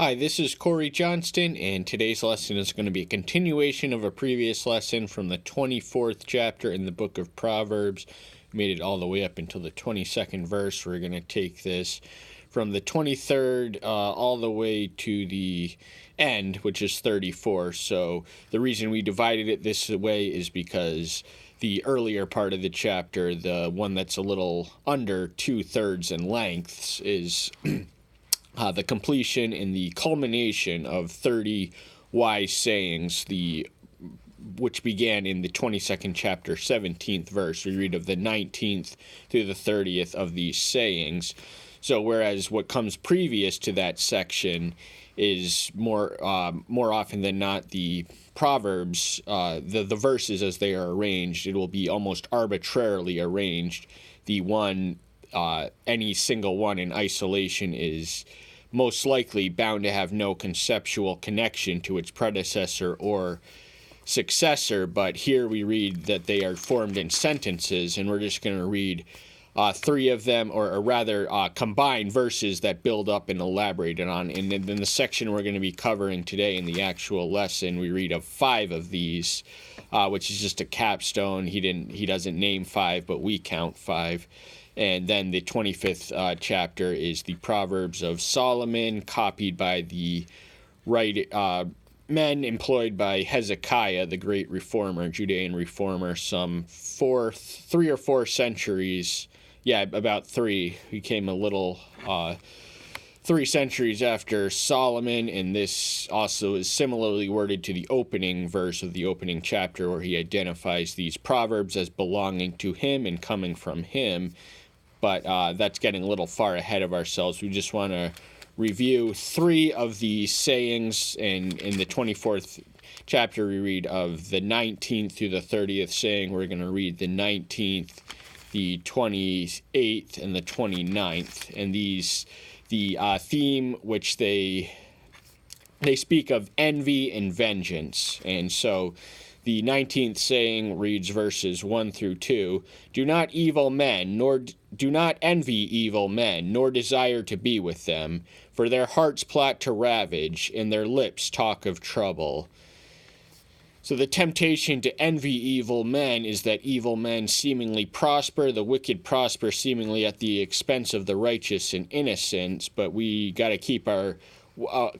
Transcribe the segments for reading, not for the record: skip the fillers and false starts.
Hi, this is Corey Johnston, and today's lesson is going to be a continuation of a previous lesson from the 24th chapter in the book of Proverbs. We made it all the way up until the 22nd verse. We're going to take this from the 23rd all the way to the end, which is 34. So the reason we divided it this way is because the earlier part of the chapter, the one that's a little under 2/3 in length, is the completion and the culmination of 30 wise sayings, which began in the 22nd chapter, 17th verse. We read of the 19th through the 30th of these sayings. So whereas what comes previous to that section is more often than not the Proverbs, the verses as they are arranged, it will be almost arbitrarily arranged. Any single one in isolation is most likely bound to have no conceptual connection to its predecessor or successor, but here we read that they are formed in sentences, and we're just going to read three of them, or rather combine verses that build up and elaborate on. And in the section we're going to be covering today in the actual lesson, we read of 5 of these, which is just a capstone. He doesn't name 5, but we count 5. And then the 25th chapter is the Proverbs of Solomon, copied by the men employed by Hezekiah, the great reformer, Judean reformer, some 3 or 4 centuries. Yeah, about 3. He came 3 centuries after Solomon, and this also is similarly worded to the opening verse of the opening chapter, where he identifies these proverbs as belonging to him and coming from him. But that's getting a little far ahead of ourselves. We just want to review 3 of the sayings, and in the 24th chapter we read of the 19th through the 30th saying. We're going to read the 19th, the 28th, and the 29th. And the theme which they speak of envy and vengeance. And so the 19th saying reads verses 1 through 2. Do not envy evil men, nor desire to be with them, for their hearts plot to ravage, and their lips talk of trouble. So the temptation to envy evil men is that evil men seemingly prosper, the wicked prosper seemingly at the expense of the righteous and innocent, but we got to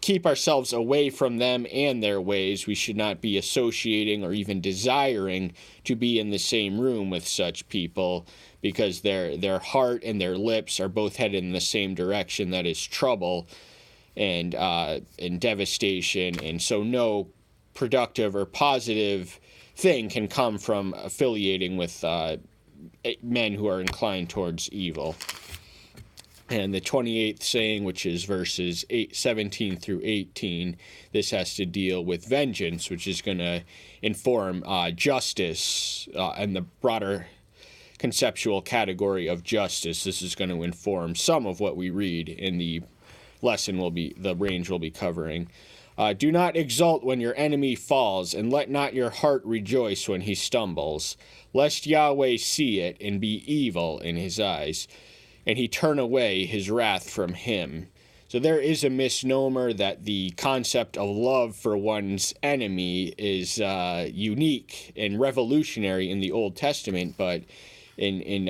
keep ourselves away from them and their ways. We should not be associating or even desiring to be in the same room with such people, because their heart and their lips are both headed in the same direction, that is trouble and devastation. And so no productive or positive thing can come from affiliating with men who are inclined towards evil. And the 28th saying, which is verses 17 through 18, this has to deal with vengeance, which is going to inform justice and the broader conceptual category of justice. This is going to inform some of what we read in the lesson. The range we'll be covering. Do not exult when your enemy falls, and let not your heart rejoice when he stumbles, lest Yahweh see it and be evil in his eyes, and he turn away his wrath from him. So there is a misnomer that the concept of love for one's enemy is unique and revolutionary in the Old Testament, but in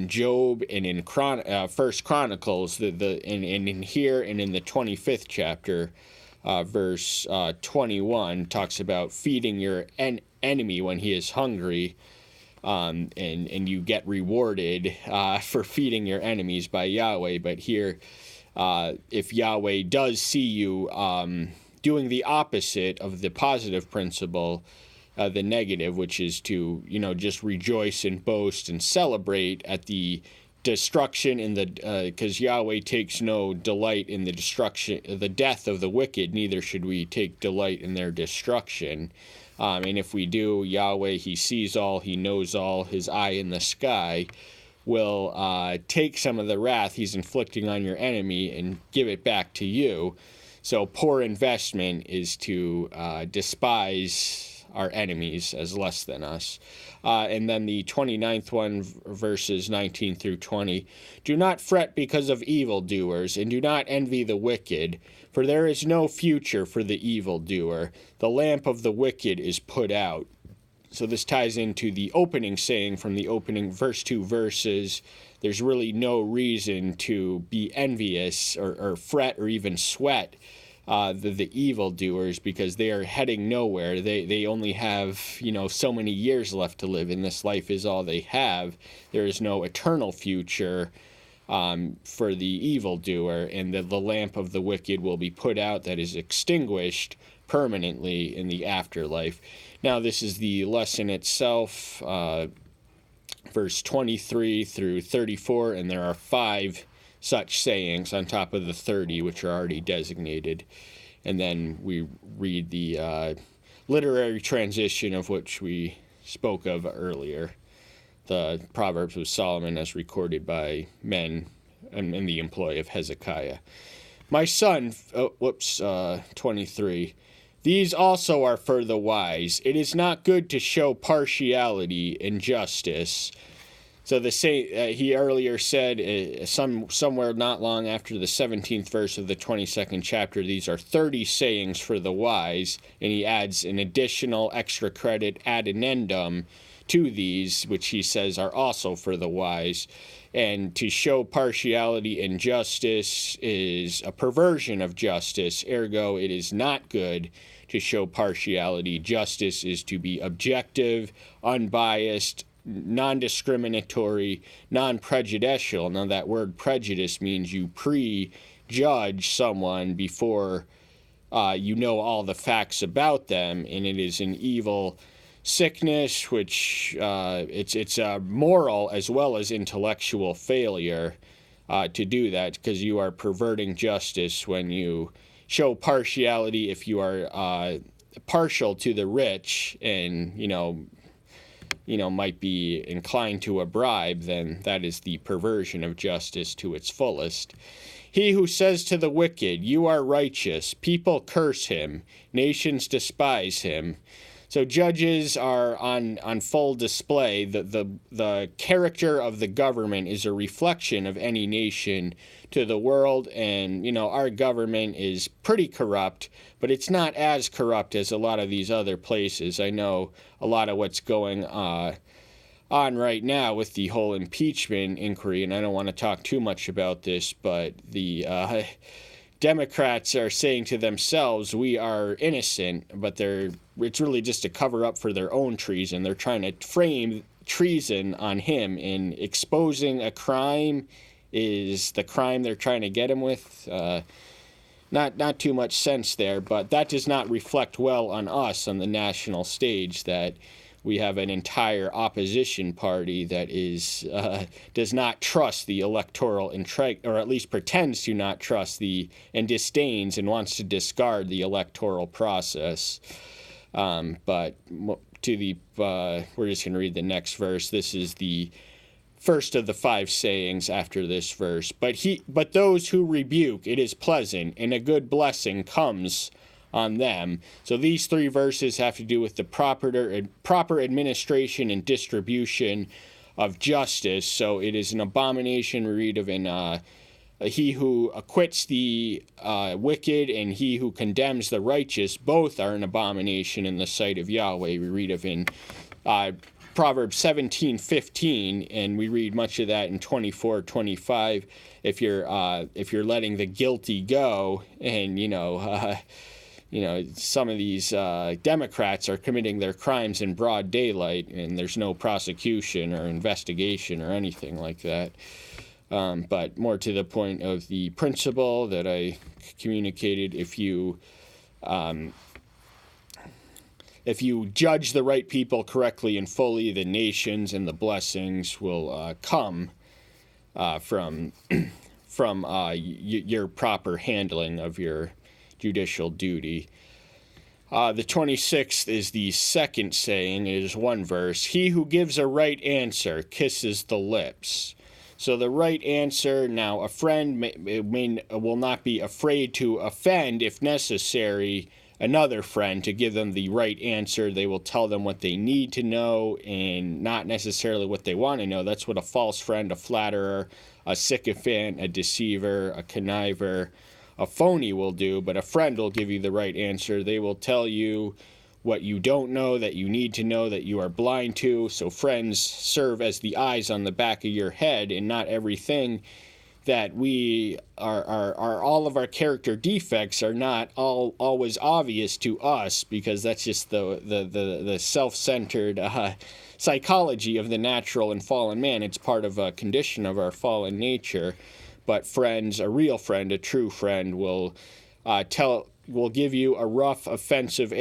Job and in First Chronicles, and in here and in the 25th chapter, verse 21 talks about feeding your enemy when he is hungry. And you get rewarded for feeding your enemies by Yahweh. But here, if Yahweh does see you doing the opposite of the positive principle, the negative, which is to just rejoice and boast and celebrate at the destruction because Yahweh takes no delight in the death of the wicked, neither should we take delight in their destruction. And if we do, Yahweh, he sees all, he knows all, his eye in the sky, will take some of the wrath he's inflicting on your enemy and give it back to you. So poor investment is to despise our enemies as less than us. And then the 29th one, verses 19 through 20. Do not fret because of evildoers, and do not envy the wicked, for there is no future for the evildoer. The lamp of the wicked is put out. So this ties into the opening saying from the opening first two verses. There's really no reason to be envious or fret or even sweat the evildoers, because they are heading nowhere. They only have, so many years left to live, and this life is all they have. There is no eternal future for the evildoer, and the lamp of the wicked will be put out, that is extinguished permanently in the afterlife. Now, this is the lesson itself, verse 23 through 34, and there are 5 such sayings on top of the 30 which are already designated. And then we read the literary transition of which we spoke of earlier, the Proverbs of Solomon as recorded by men in the employ of Hezekiah. My son, 23. These also are for the wise. It is not good to show partiality in justice. So he earlier said, somewhere not long after the 17th verse of the 22nd chapter, these are 30 sayings for the wise, and he adds an additional extra credit addendum to these, which he says are also for the wise. And to show partiality in justice is a perversion of justice, ergo it is not good to show partiality. Justice is to be objective, unbiased, non-discriminatory, non-prejudicial. Now, that word prejudice means you prejudge someone before you know all the facts about them, and it is an evil sickness, which it's a moral as well as intellectual failure to do that, because you are perverting justice when you show partiality. If you are partial to the rich and might be inclined to a bribe, then that is the perversion of justice to its fullest. He who says to the wicked, "You are righteous," people curse him, nations despise him. So judges are on full display. The character of the government is a reflection of any nation to the world, and our government is pretty corrupt, but it's not as corrupt as a lot of these other places. I know a lot of what's going on right now with the whole impeachment inquiry, and I don't want to talk too much about this, but the Democrats are saying to themselves, we are innocent, but it's really just a cover-up for their own treason. They're trying to frame treason on him, and exposing a crime is the crime they're trying to get him with. Not too much sense there, but that does not reflect well on us on the national stage, that we have an entire opposition party that does not trust the electoral or at least pretends to not trust and disdains and wants to discard the electoral process. But we're just going to read the next verse. This is the first of the 5 sayings after this verse. But those who rebuke, it is pleasant, and a good blessing comes on them. So these 3 verses have to do with the proper administration and distribution of justice. So it is an abomination, we read of in he who acquits the wicked and he who condemns the righteous, both are an abomination in the sight of Yahweh. We read of in Proverbs 17:15, and we read much of that in 24:25. If you're letting the guilty go, and some of these Democrats are committing their crimes in broad daylight, and there's no prosecution or investigation or anything like that. But more to the point of the principle that I communicated, if you judge the right people correctly and fully, the nations and the blessings will come from your proper handling of your judicial duty. The 26th is the second saying. It is 1 verse. He who gives a right answer kisses the lips. So the right answer, now a friend will not be afraid to offend if necessary another friend to give them the right answer. They will tell them what they need to know and not necessarily what they want to know. That's what a false friend, a flatterer, a sycophant, a deceiver, a conniver, a phony will do. But a friend will give you the right answer. They will tell you what you don't know, that you need to know, that you are blind to. So friends serve as the eyes on the back of your head, and not everything that we are all of our character defects are not always obvious to us, because that's just the self-centered psychology of the natural and fallen man. It's part of a condition of our fallen nature. But friends, a real friend, a true friend, will give you a rough, offensive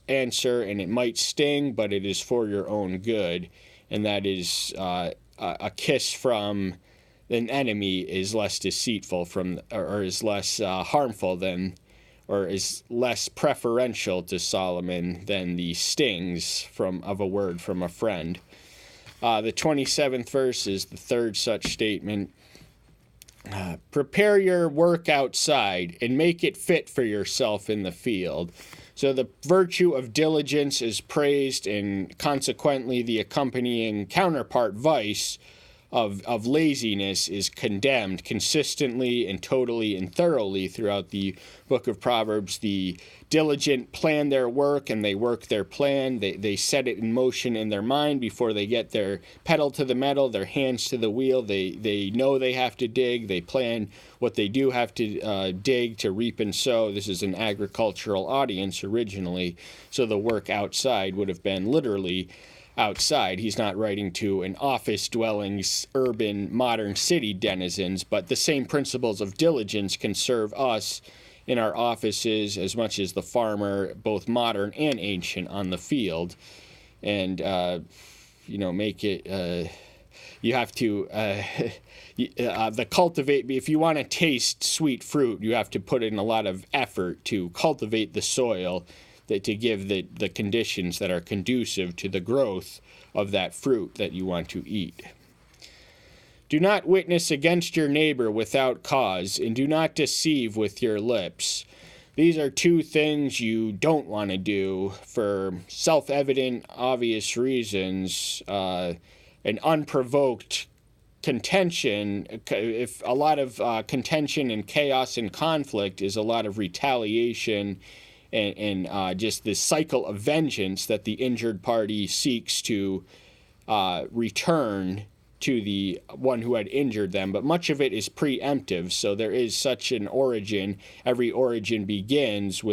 answer, and it might sting, but it is for your own good. And that is a kiss from an enemy is less deceitful or is less harmful than, or is less preferential to Solomon than the stings of a word from a friend. The 27th verse is the third such statement. Prepare your work outside and make it fit for yourself in the field. So the virtue of diligence is praised, and consequently the accompanying counterpart vice of laziness is condemned consistently and totally and thoroughly throughout the book of Proverbs. The diligent plan their work, and they work their plan. They set it in motion in their mind before they get their pedal to the metal, their hands to the wheel. They know they have to dig. They plan what they do have to dig to reap and sow. This is an agricultural audience originally, so the work outside would have been literally outside. He's not writing to an office-dwelling, urban, modern city denizens, but the same principles of diligence can serve us in our offices as much as the farmer, both modern and ancient, on the field. And, make it... you have to... if you want to taste sweet fruit, you have to put in a lot of effort to cultivate the soil, to give the conditions that are conducive to the growth of that fruit that you want to eat. Do not witness against your neighbor without cause, and do not deceive with your lips. These are two things you don't want to do for self-evident, obvious reasons. An unprovoked contention, if a lot of contention and chaos and conflict is a lot of retaliation and just this cycle of vengeance that the injured party seeks to return to the one who had injured them. But much of it is preemptive, so there is such an origin. Every origin begins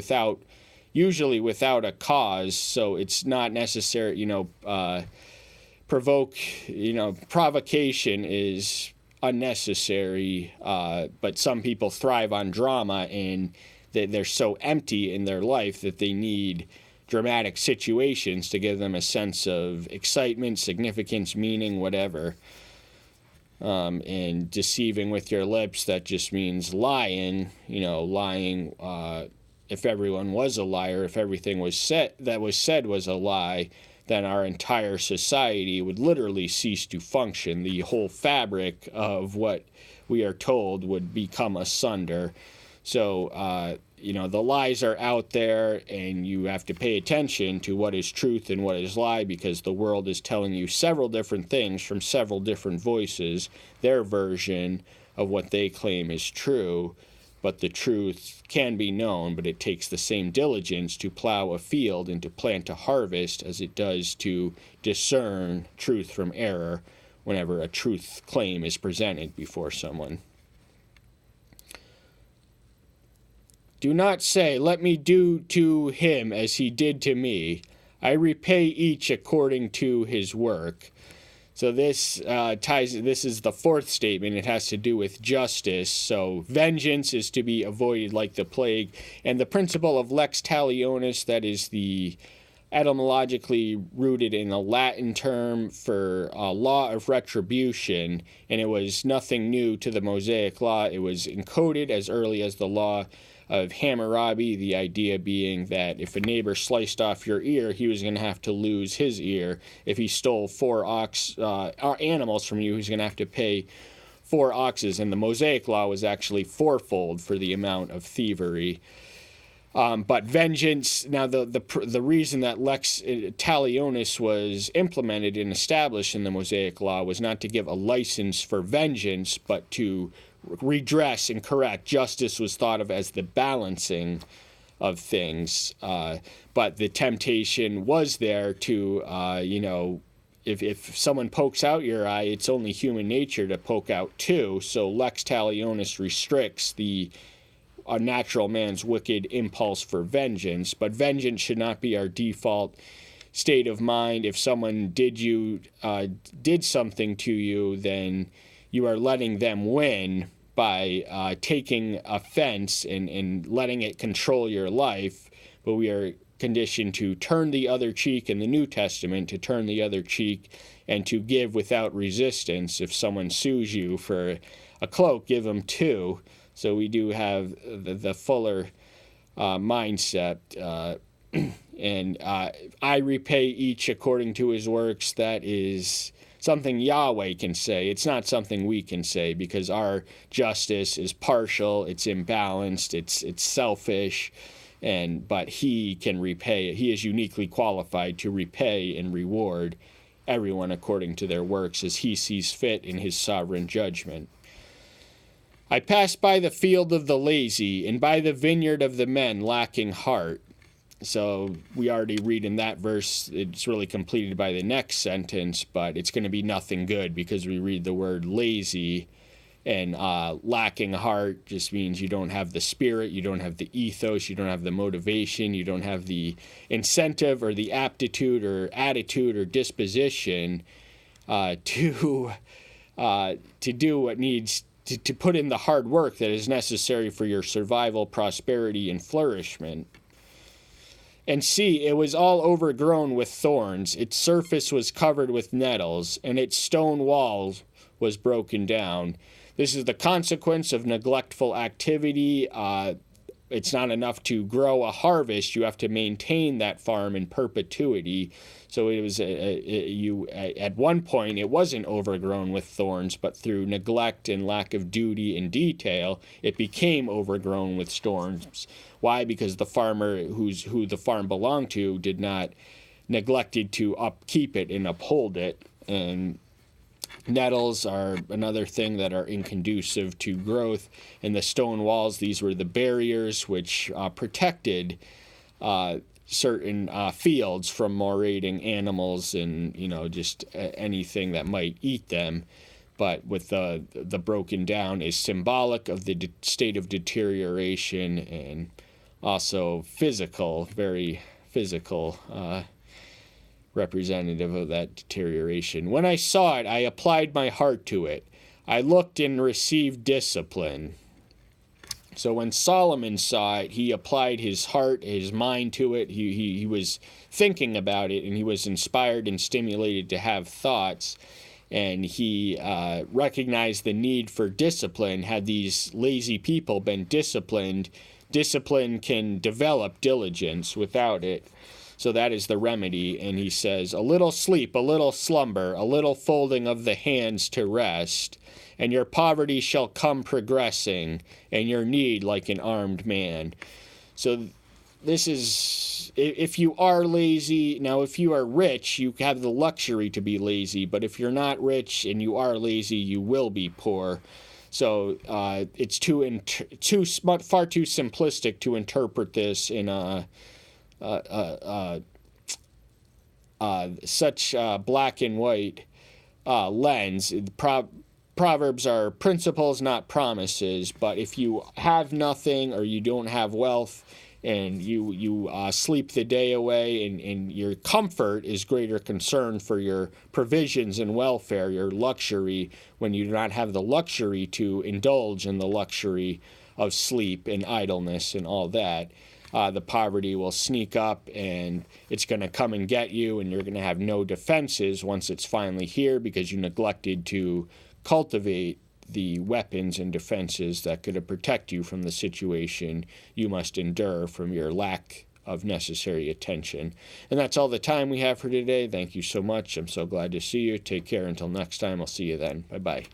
usually without a cause, so it's not necessary, provocation is unnecessary, but some people thrive on drama, and they're so empty in their life that they need dramatic situations to give them a sense of excitement, significance, meaning, whatever. And deceiving with your lips, that just means lying. Lying. If everyone was a liar, if everything was said was a lie, then our entire society would literally cease to function. The whole fabric of what we are told would become asunder. So, the lies are out there, and you have to pay attention to what is truth and what is lie, because the world is telling you several different things from several different voices, their version of what they claim is true. But the truth can be known, but it takes the same diligence to plow a field and to plant a harvest as it does to discern truth from error whenever a truth claim is presented before someone. Do not say, "Let me do to him as he did to me. I repay each according to his work." So this this is the fourth statement. It has to do with justice. So vengeance is to be avoided like the plague. And the principle of lex talionis, that is the etymologically rooted in a Latin term for law of retribution, and it was nothing new to the Mosaic Law. It was encoded as early as the law of Hammurabi, the idea being that if a neighbor sliced off your ear, he was going to have to lose his ear. If he stole 4 animals from you, he's going to have to pay 4 oxes. And the Mosaic Law was actually fourfold for the amount of thievery. But vengeance, now the reason that lex talionis was implemented and established in the Mosaic Law was not to give a license for vengeance, but to redress and correct. Justice was thought of as the balancing of things. But the temptation was there to, if someone pokes out your eye, it's only human nature to poke out too. So lex talionis restricts a natural man's wicked impulse for vengeance, but vengeance should not be our default state of mind. If someone did something to you, then you are letting them win by taking offense and letting it control your life. But we are conditioned to turn the other cheek in the New Testament, to turn the other cheek and to give without resistance. If someone sues you for a cloak, give them two. So we do have the fuller mindset. And I repay each according to his works. That is something Yahweh can say. It's not something we can say, because our justice is partial, it's imbalanced, it's selfish, but he can repay. He is uniquely qualified to repay and reward everyone according to their works as he sees fit in his sovereign judgment. I passed by the field of the lazy and by the vineyard of the men lacking heart. So we already read in that verse, it's really completed by the next sentence, but it's going to be nothing good, because we read the word lazy, and lacking heart just means you don't have the spirit, you don't have the ethos, you don't have the motivation, you don't have the incentive or the aptitude or attitude or disposition to do what needs to put in the hard work that is necessary for your survival, prosperity, and flourishment. And see, it was all overgrown with thorns, its surface was covered with nettles, and its stone wall was broken down. This is the consequence of neglectful activity. It's not enough to grow a harvest. You have to maintain that farm in perpetuity. So it was at one point it wasn't overgrown with thorns, but through neglect and lack of duty and detail, it became overgrown with thorns. Why? Because the farmer who the farm belonged to did not neglected to upkeep it and uphold it. And nettles are another thing that are inconducive to growth. And the stone walls, these were the barriers which protected certain fields from marauding animals and, just anything that might eat them. But with the broken down is symbolic of the state of deterioration, and also physical, very physical representative of that deterioration. When I saw it, I applied my heart to it. I looked and received discipline. So when Solomon saw it, he applied his heart, his mind to it. He was thinking about it, and he was inspired and stimulated to have thoughts. And he recognized the need for discipline. Had these lazy people been disciplined, discipline can develop diligence. Without it, so that is the remedy. And he says, a little sleep, a little slumber, a little folding of the hands to rest, and your poverty shall come progressing, and your need like an armed man. So this is, if you are lazy, now if you are rich, you have the luxury to be lazy, but if you're not rich and you are lazy, you will be poor. So it's far too simplistic to interpret this in such black and white lens. Proverbs are principles, not promises. But if you have nothing, or you don't have wealth, and you sleep the day away, and your comfort is greater concern for your provisions and welfare, your luxury, when you do not have the luxury to indulge in the luxury of sleep and idleness and all that, the poverty will sneak up, and it's going to come and get you, and you're going to have no defenses once it's finally here, because you neglected to cultivate the weapons and defenses that could protect you from the situation you must endure from your lack of necessary attention. And that's all the time we have for today. Thank you so much. I'm so glad to see you. Take care. Until next time, I'll see you then. Bye-bye.